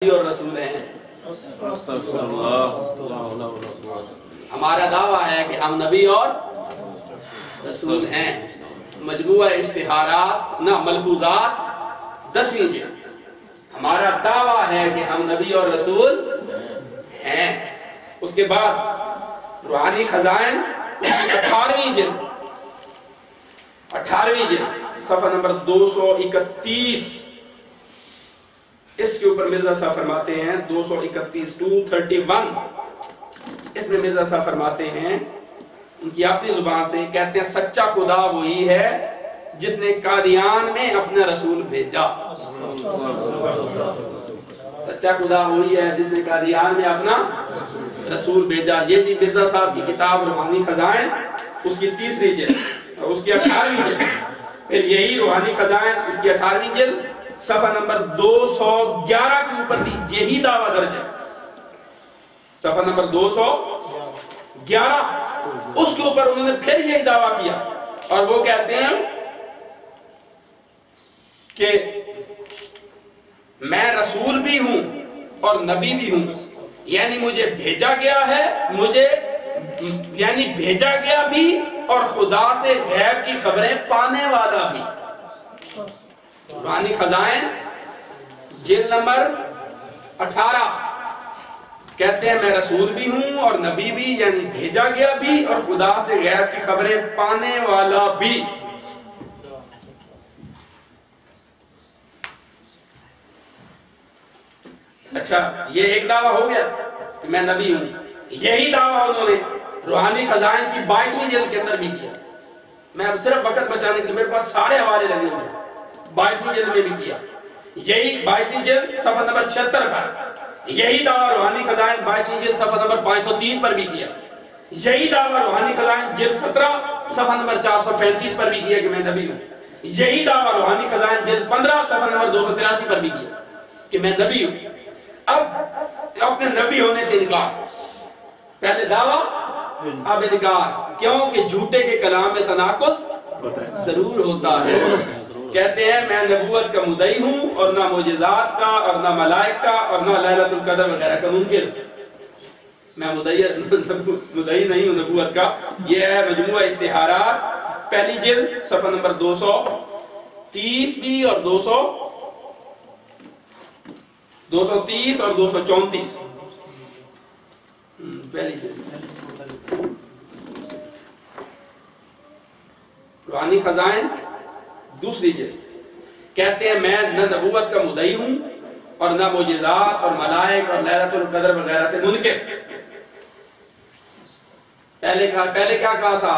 اور رسول ہیں. ہمارا دعویٰ ہے کہ ہم نبی اور رسول ہیں. مجموعہ اشتہارات نہ ملفوظات 10ویں جلد. ہمارا دعویٰ ہے کہ ہم نبی اور رسول ہیں. اس کے بعد روحانی خزائن 18ویں جلد 18ویں جلد صفحہ نمبر 231. اس کے اوپر مرزا صاحب فرماتے ہیں 231 231. اس میں مرزا صاحب فرماتے ہیں ان کی اپنی زبان سے، کہتے ہیں سچا خدا وہی ہے جس نے قادیان میں اپنا رسول بھیجا. سچا خدا وہی ہے جس نے قادیان میں اپنا رسول بھیجا. یہ جی مرزا صاحب کی کتاب روحانی خزائن، اس کی 3ری جلد اور اس کی 18ویں جلد. پھر یہی روحانی خزائن اس کی 18ویں جلد صفحہ نمبر 211 کے اوپر بھی یہی دعویٰ درج ہے. صفحہ نمبر 211 اس کے اوپر انہوں نے پھر یہی دعویٰ کیا اور وہ کہتے ہیں کہ میں رسول بھی ہوں اور نبی بھی ہوں، یعنی مجھے بھیجا گیا ہے، مجھے یعنی بھیجا گیا بھی اور خدا سے غیب کی خبریں پانے والا بھی. روحانی خزائن جلد نمبر 18 کہتے ہیں میں رسول بھی ہوں اور نبی بھی، یعنی بھیجا گیا بھی اور خدا سے غیب کی خبریں پانے والا بھی. اچھا، یہ ایک دعویٰ ہو گیا کہ میں نبی ہوں. یہی دعویٰ انہوں نے روحانی خزائن کی 22ویں جلد کے اندر بھی کیا. میں اب صرف وقت بچانے کے لیے میرے پاس سارے حوالے لگے ہوئے ہیں. 22ویں جلد میں بھی کیا. یہی 22ویں جلد صفحہ نمبر 76 پر یہی دعویٰ روحانی خزائن 22ویں جلد صفحہ نمبر 503 پر بھی کیا. یہی دعویٰ روحانی خزائن جلد 17 صفحہ نمبر 435 پر بھی کیا کہ میں نبی ہوں. یہی دعویٰ روحانی خزائن جلد 15 صفحہ نمبر 283 پر بھی کیا کہ میں نبی ہوں. اب اپنے نبی ہونے سے انکار. پہلے دعویٰ اب انکار. کیوں کہ جھوٹے کے کلام میں تناقض ضرور ہوتا ہے. کہتے ہیں میں نبوت کا مدعی ہوں اور نہ معجزات کا اور نہ ملائک کا اور نہ لیلۃ القدر وغیرہ کا منکر. میں مدعی نہیں ہوں نبوت کا. یہ ہے مجموعہ اشتہارات پہلی جلد صفحہ نمبر 230 بھی اور 230 اور 234 پہلی جلد. روحانی خزائن 2ری جلد کہتے ہیں میں نہ نبوت کا مدعی ہوں اور نہ معجزات اور ملائک اور لیلۃ القدر وغیرہ سے منکر. پہلے کیا کہا تھا؟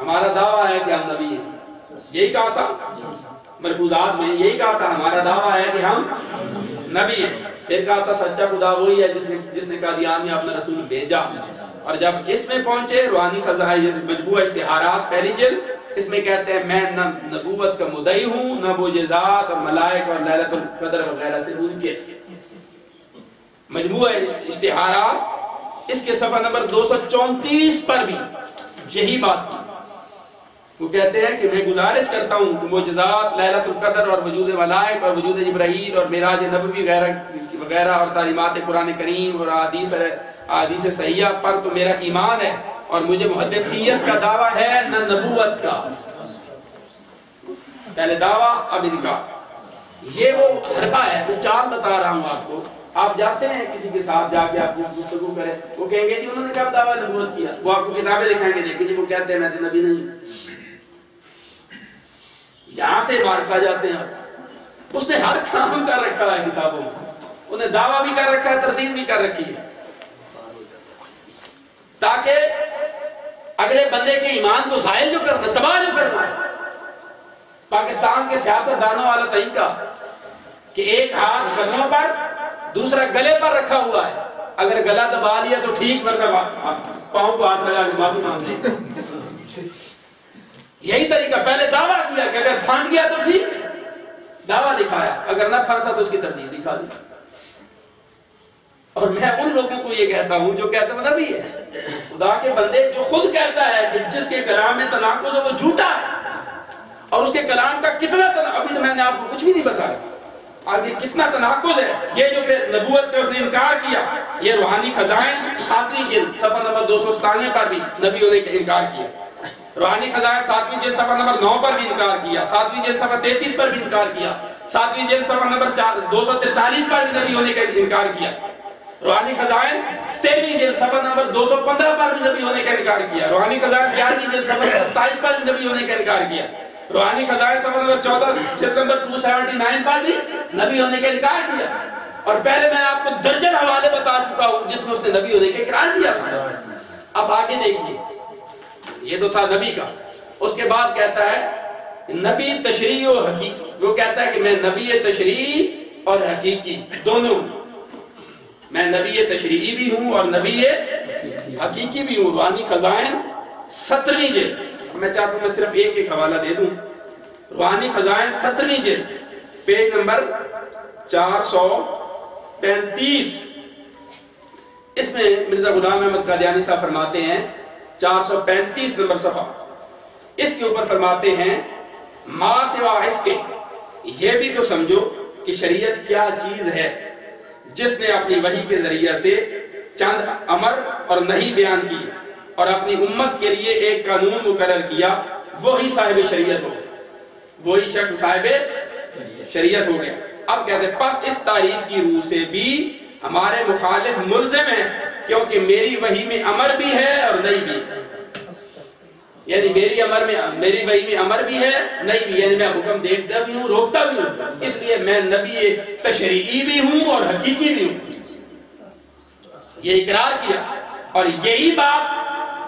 ہمارا دعویٰ ہے کہ ہم نبی ہیں. یہی کہا تھا ملفوظات میں، یہی کہا تھا ہمارا دعویٰ ہے کہ ہم نبی ہیں. پھر کہا تھا سچا خدا وہی ہے جس نے قادیان میں اپنا رسول بھیجا. اور جب اس میں پہنچے روحانی خزائن مجموعہ اشتہارات پہلی جلد، اس میں کہتے ہیں میں نہ نبوت کا مدعی ہوں نہ معجزات اور ملائک اور لیلۃ القدر وغیرہ سے منکر. مجموعہ اشتہارات اس کے صفحہ نمبر 234 پر بھی یہی بات کی. وہ کہتے ہیں کہ میں گزارش کرتا ہوں کہ معجزات، لیلۃ القدر اور وجود ملائک اور وجود جبرائیل اور معراج نبوی وغیرہ اور تعلیمات قرآن کریم اور احادیث صحیحہ پر تو میرا ایمان ہے اور مجھے محدثیت کا دعویٰ ہے نہ نبوت کا. پہلے دعویٰ اب انکار. یہ وہ حربہ ہے. میں چال بتا رہا ہوں آپ کو. آپ جاتے ہیں کسی کے ساتھ جا کے آپ گفتگو کریں، وہ کہیں گے جی انہوں نے کب دعویٰ نبوت کیا؟ وہ آپ کو کتابیں دکھائیں گے، دیکھیں جی وہ کہتے ہیں میں تو نبی نہیں. یہاں سے مار کھا جاتے ہیں. اس نے ہر کام کر رکھا ہے کتابوں میں. انہیں دعویٰ بھی کر رکھا ہے، تردید بھی کر رکھی ہے، تاکہ اگلے بندے کے ایمان کو زائل جو کرنا، تباہ جو کرنا ہے. پاکستان کے سیاست دانوں والا طریقہ کہ ایک ہاتھ قدموں پر دوسرا گلے پر رکھا ہوا ہے. اگر گلا دبا لیا تو ٹھیک، ورنہ پاؤں کو ہاتھ لگا کے معافی مانگ لی. یہی طریقہ. پہلے دعویٰ کیا کہ اگر پھنس گیا تو ٹھیک، دعویٰ دکھایا، اگر نہ پھنسا تو اس کی تردید دکھا دی. اور میں ان لوگوں کو یہ کہتا ہوں جو کہتا ہے نبی ہے. خدا کے بندے جو خود کہتا ہے کہ جس کے کلام میں تناقض ہو وہ جھوٹا ہے، اور اس کے کلام کا کتنا ابھی تو میں نے آپ کو کچھ بھی نہیں بتایا. آگے کتنا تناقض ہے. یہ جو پھر نبوت کا اس نے انکار کیا، یہ روحانی خزائن 7ویں جلد صفحہ نمبر 297 پر بھی نبی ہونے کا انکار کیا. روحانی خزائن 7ویں جلد صفحہ نمبر 9 پر بھی انکار کیا، 7ویں جلد صفحہ 33 پر بھی انکار کیا، 7ویں جلد صفحہ نمبر 243 پر بھی نبی ہونے کا انکار کیا. روحانی خزائن 13ویں جلد صفحہ نمبر 215 پر بھی نبی ہونے کا انکار کیا. روحانی خزائن 11ویں جلد صفحہ 27 پر بھی نبی ہونے کا انکار کیا. روحانی خزائن صفحہ نمبر 14 جلد نمبر 279 پر بھی نبی ہونے کا انکار کیا. اور پہلے میں آپ کو درجن حوالے بتا چکا ہوں جس میں اس نے نبی ہونے کا اقرار کیا تھا. اب آگے دیکھیے، یہ تو تھا نبی کا. اس کے بعد کہتا ہے نبی تشریعی و حقیقی. وہ کہتا ہے کہ میں نبی تشریعی اور حقیقی دونوں ہوں. میں نبی تشریعی بھی ہوں اور نبی حقیقی بھی ہوں. روحانی خزائن 17ویں جلد، میں چاہتا ہوں میں صرف ایک حوالہ دے دوں. روحانی خزائن 17ویں جلد پیج نمبر 435. اس میں مرزا غلام احمد قادیانی صاحب فرماتے ہیں 435 نمبر صفحہ، اس کے اوپر فرماتے ہیں ما سوا اس کے یہ بھی تو سمجھو کہ شریعت کیا چیز ہے جس نے اپنی وحی کے ذریعہ سے چند امر اور نہیں بیان کی اور اپنی امت کے لیے ایک قانون مقرر کیا، وہی صاحب شریعت ہو گیا. وہی شخص صاحب شریعت ہو گیا. اب کہتے ہیں پس اس تعریف کی روح سے بھی ہمارے مخالف ملزم ہیں، کیونکہ میری وحی میں امر بھی ہے اور نہیں بھی. یعنی میری وحی میں امر بھی ہے نہیں بھی، یعنی میں حکم دیتا بھی ہوں روکتا بھی ہوں. اس لیے میں نبی تشریعی بھی ہوں اور حقیقی بھی ہوں. یہ اقرار کیا اور یہی بات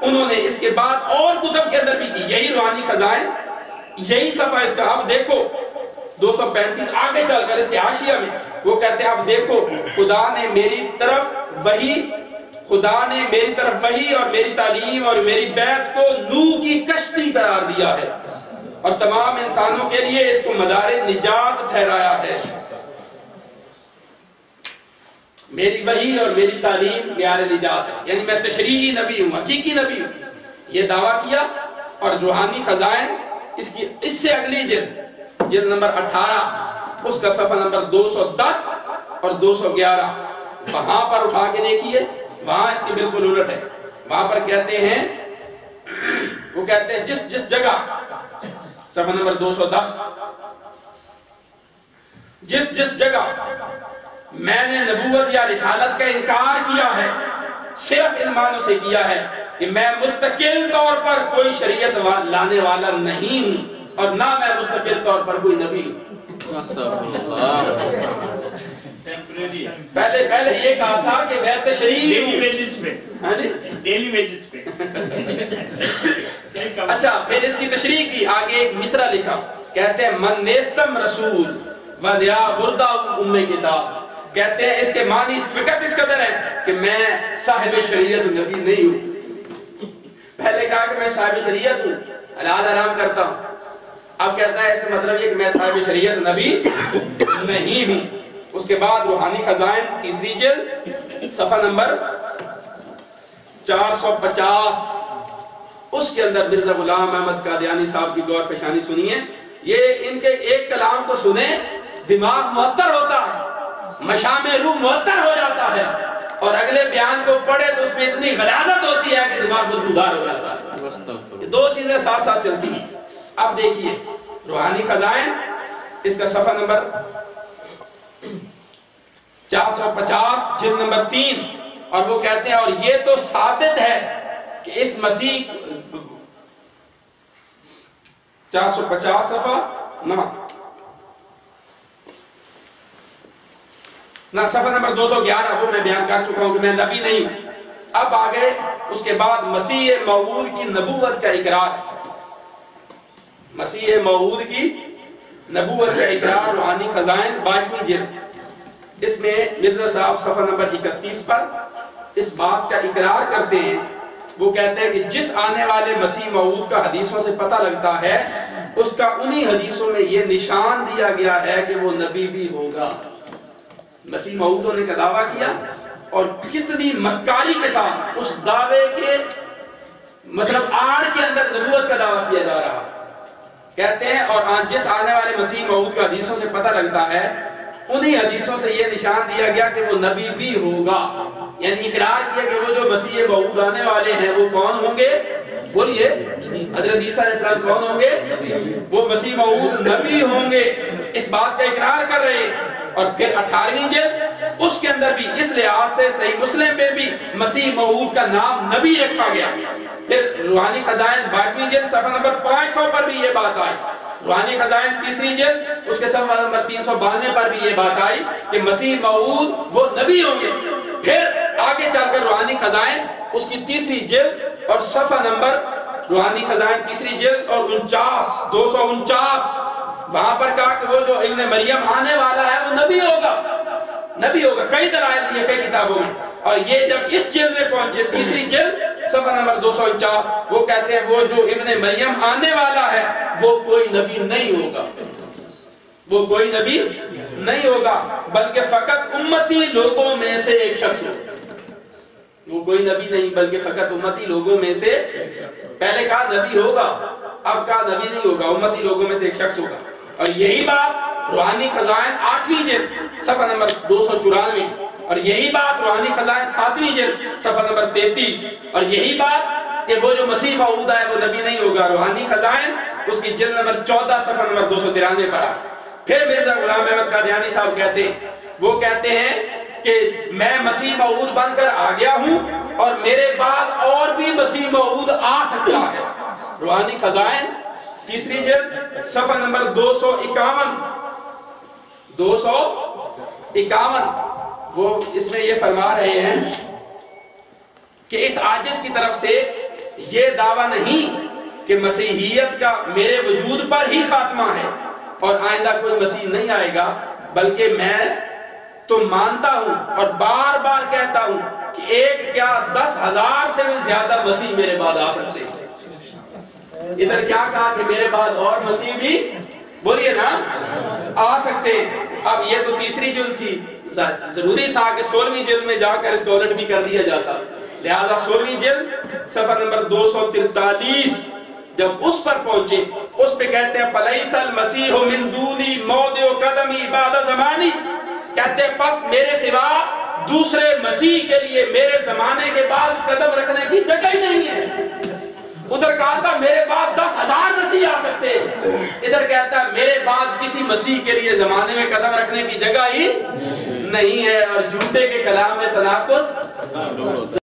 انہوں نے اس کے بعد اور کتب کے اندر بھی کی. یہی روحانی خزائن، یہی صفحہ اس کا. اب دیکھو 235 آگے چل کر اس کے حاشیہ میں وہ کہتے ہیں اب دیکھو خدا نے میری طرف وحی اور میری تعلیم اور میری بیعت کو نوح کی کشتی قرار دیا ہے اور تمام انسانوں کے لیے اس کو مدار نجات ٹھہرایا ہے. میری وحی اور میری تعلیم معیار نجات ہے، یعنی میں تشریعی نبی ہوں، حقیقی نبی ہوں. یہ دعویٰ کیا. اور روحانی خزائن اس سے اگلی جلد نمبر 18 اس کا صفحہ نمبر 210 اور 211 وہاں پر اٹھا کے دیکھیے. وہاں اس کی بالکل الٹ ہے. وہاں پر کہتے ہیں وہ کہتے ہیں جس جگہ صفحہ نمبر 210 جس جگہ میں نے نبوت یا رسالت کا انکار کیا ہے صرف ان معنوں سے کیا ہے کہ میں مستقل طور پر کوئی شریعت لانے والا نہیں ہوں اور نہ میں مستقل طور پر کوئی نبی ہوں. پہلے یہ کہا تھا کہ میں تشریعی ہوں ڈیلی ویجز پہ. اچھا پھر اس کی تشریح کی. آگے ایک مصرع لکھا، کہتے ہیں من نیستم رسول ودیا بردہ ام کتاب. کہتے ہیں اس کے معنی فقط اس قدر ہے کہ میں صاحب شریعت نبی نہیں ہوں. پہلے کہا کہ میں صاحب شریعت ہوں، حلال حرام کرتا ہوں. اب کہتا ہے اس کا مطلب یہ کہ میں صاحب شریعت نبی نہیں ہوں. اس کے بعد روحانی خزائن 3 جلد صفحہ نمبر 450 اس کے اندر مرزا غلام احمد قادیانی صاحب کی غور فشانی سنیے. یہ ان کے ایک کلام کو سنیں دماغ معطر ہوتا ہے، مشام روح معطر ہو جاتا ہے، اور اگلے بیان کو پڑھے تو اس میں اتنی غلاظت ہوتی ہے کہ دماغ بدبودار ہو جاتا ہے. یہ دو چیزیں ساتھ ساتھ چلتی ہیں. اب دیکھیے روحانی خزائن اس کا صفحہ نمبر 450 جلد نمبر 3 اور وہ کہتے ہیں اور یہ تو ثابت ہے کہ اس مسیح 450 صفحہ نہ صفحہ نمبر 211 وہ میں بیان کر چکا ہوں کہ میں نبی نہیں ہوں. اب آگے اس کے بعد مسیح موعود کی نبوت کا اقرار. مسیح موعود کی نبوت کا اقرار روحانی خزائن 22ویں جلد. اس میں مرزا صاحب صفحہ نمبر 31 پر اس بات کا اقرار کرتے ہیں. وہ کہتے ہیں کہ جس آنے والے مسیح موعود کا حدیثوں سے پتہ لگتا ہے اس کا انہی حدیثوں میں یہ نشان دیا گیا ہے کہ وہ نبی بھی ہوگا. مسیح موعود ہونے کا دعویٰ کیا اور کتنی مکاری کے ساتھ اس دعوے کے مطلب آڑ کے اندر نبوت کا دعویٰ کیا جا رہا. کہتے ہیں اور جس آنے والے مسیح موعود کا حدیثوں سے پتہ لگتا ہے انہی حدیثوں سے یہ نشان دیا گیا کہ وہ نبی بھی ہوگا، یعنی اقرار کیا کہ وہ جو مسیح موعود آنے والے ہیں وہ کون ہوں گے؟ بولیے، حضرت عیسیٰ علیہ السلام کون ہوں گے؟ وہ مسیح موعود نبی ہوں گے، اس بات کا اقرار کر رہے ہیں۔ اور پھر 18ویں جلد اس کے اندر بھی اس لحاظ سے صحیح مسلم میں بھی مسیح موعود کا نام نبی رکھا گیا۔ پھر روحانی خزائن 22ویں جلد صفحہ نمبر 500 پر بھی یہ بات آئی، روحانی خزائن 3ری جلد اس کے صفحہ نمبر 392 پر بھی یہ بات آئی کہ مسیح موعود وہ نبی ہوں گے۔ پھر آگے چل کر روحانی خزائن اس کی 3ری جلد اور صفحہ نمبر روحانی خزائن 3ری جلد اور 249 وہاں پر کہا کہ وہ جو ابن مریم آنے والا ہے وہ نبی ہوگا، نبی ہوگا، کئی دلائل دیے کئی کتابوں میں۔ اور یہ جب اس جلد میں پہنچے 3ری جلد صفحہ نمبر 249 وہ کہتے ہیں وہ جو ابن مریم آنے والا ہے وہ کوئی نبی نہیں ہوگا، وہ کوئی نبی نہیں ہوگا بلکہ فقط امتی لوگوں میں سے ایک شخص ہوگا۔ وہ کوئی نبی نہیں بلکہ فقط امتی لوگوں میں سے، پہلے کہا نبی ہوگا، اب کہا نبی نہیں ہوگا، امتی لوگوں میں سے ایک شخص ہوگا۔ اور یہی بات روحانی خزائن 8ویں جلد صفحہ نمبر 294 اور یہی بات روحانی خزائن 7ویں جلد صفحہ نمبر 33 اور یہی بات کہ وہ جو مسیح موعود ہے وہ نبی نہیں ہوگا روحانی خزائن اس کی جلد نمبر 14 صفحہ نمبر 293 پر آئے۔ پھر مرزا غلام احمد قادیانی صاحب کہتے ہیں، وہ کہتے ہیں کہ میں مسیح موعود بن کر آ گیا ہوں اور میرے بعد اور بھی مسیح موعود آ سکتا ہے۔ روحانی خزائن 3ری جلد صفحہ نمبر 251 وہ اس میں یہ فرما رہے ہیں کہ اس عاجز کی طرف سے یہ دعویٰ نہیں کہ مسیحیت کا میرے وجود پر ہی خاتمہ ہے اور آئندہ کوئی مسیح نہیں آئے گا، بلکہ میں تو مانتا ہوں اور بار بار کہتا ہوں کہ ایک کیا 10,000 سے بھی زیادہ مسیح میرے بعد آ سکتے ہیں۔ ادھر کیا کہا کہ میرے بعد اور مسیح بھی بولیے نا آ سکتے ہیں۔ اب یہ تو 3ری جلد تھی، ضروری تھا کہ 16ویں جلد میں جا کر اس کو الٹ بھی کر دیا جاتا، لہذا 16ویں جلد صفحہ نمبر 243 جب اس پر پہنچے اس پہ کہتے ہیں فَلَيْسَ الْمَسِيحُ مِن دُونِي مَوْضِعُ قَدَمِي بَعْدَ زَمَانِي، کہتے ہیں پس میرے سوا دوسرے مسیح کے لیے میرے زمانے کے بعد قدم رکھنے کی جگہ ہی نہیں ہے۔ ادھر کہا تھا میرے بعد 10,000 مسیح آ سکتے ہیں، ادھر کہتا ہے میرے بعد کسی مسیح کے لیے زمانے میں قدم رکھنے کی جگہ ہی نہیں ہے۔ اور جھوٹے کے کلام میں تناقض